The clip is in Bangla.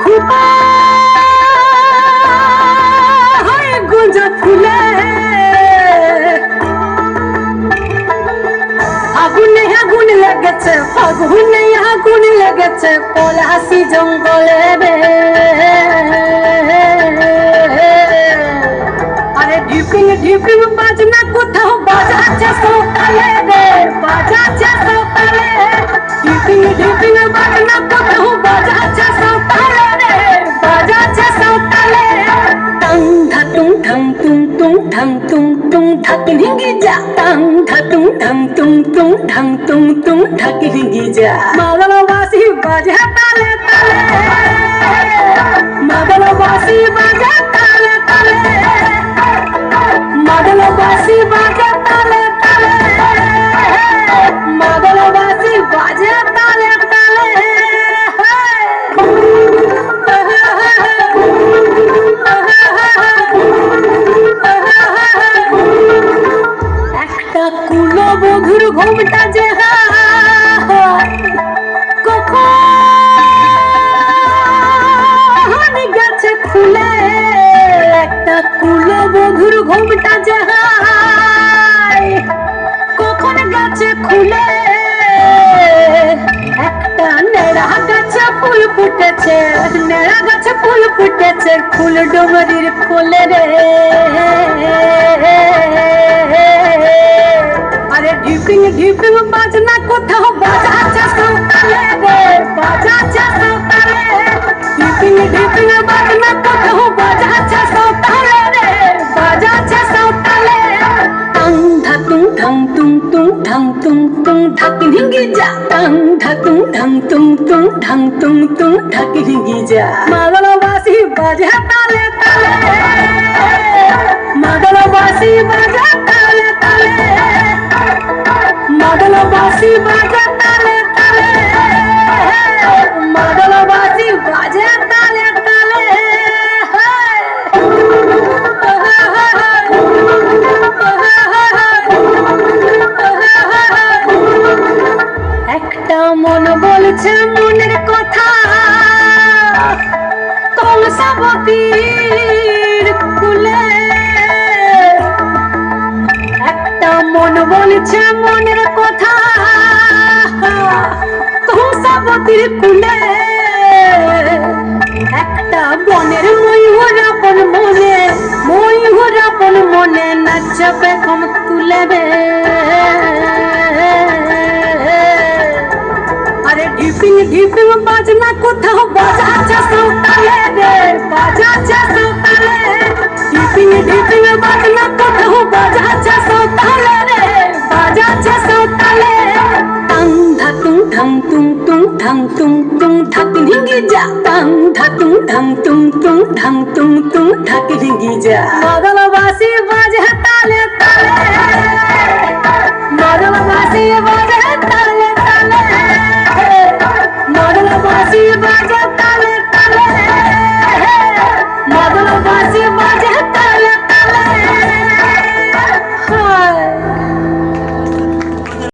খুপা হয় গুঞ্জা ফুলে আগুনে আগুন লেগেছে ফাগুনে আগুন লেগেছে পলাশি জঙ্গলে রে আরে ঢিপিং ঢিপিং বাজনা কোথাও বাজাচ্ছে সকালে রে বাজাচ্ছে সকালে ঢিপিং ঢিপিং বাজনা কোথাও বাজাচ্ছে সকালে রে বাজাচ্ছে সকালে টং ধাতুং ঠং তুং তুং ঠং তুং তুং ঢাকি হিঙ্গি যা টং ধাতুং ঠং তুং তুং ঠং তুং তুং ঢাকি হিঙ্গি যা মাদলবাসী বাজে তালে তালে মাদলবাসী বাজে তালে তালে মাদলবাসী বাজে তালে তালে মাদলবাসী বাজে তালে তালে একটা কুলো বধুর ঘুমটা যে কখন গেছে খুলে একটা কুলো বধুর ঘুমটা যে কখন গেছে খুলে একটা নেড়া গাছে ফুল ফুটেছে নেড়া গাছে ফুল ফুটেছে ফুল ডুমরির ফুলে রে আরে ঢিপিং ঢিপিং বাজনা কোথাও বাজাচ্ছে সকালে রে বাজাচ্ছে সকালে ঢিপিং ঢিপিং বাজনা কোথাও বাজাচ্ছে সকালে রে বাজাচ্ছে সকালে টং ধাতুং ঠং তুং তুং ঠং তুং তুং ঢাকি হিঙ্গি যা টং ধাতুং ঠং তুং তুং ঠং তুং তুং ঢাকি হিঙ্গি যা মাদলবাসী বাজে তালে তালে মাদলবাসী বাজে তালে তালে মাদলবাসী বাজে তালে তালে মাদলবাসী বাজে তালে তালে একটা মন বলছে মনের কথা কলসাবতীর কুলে একটা মন বলছে মনের কথা কলসাবতীর কুলে একটা বনের ময়ূর আপন মনে নাচবে কম তুলে রে আরে ঢিপিং ঢিপিং বাজনা কোথাও বাজাচ্ছে সকালে রে বাজাচ্ছে সকালে ঢিপিং ঢিপিং বাজনা কোথাও বাজাচ্ছে সকালে রে বাজাচ্ছে সকালে টং ধাতুং ঠং তুং তুং ঠং তুং তুং ঢাকি হিঙ্গি যা টং ধাতুং ঠং তুং তুং ঠং তুং তুং ঢাকি হিঙ্গি যা মাদলবাসী বাজে তালে তালে মাদলবাসী বাজে তালে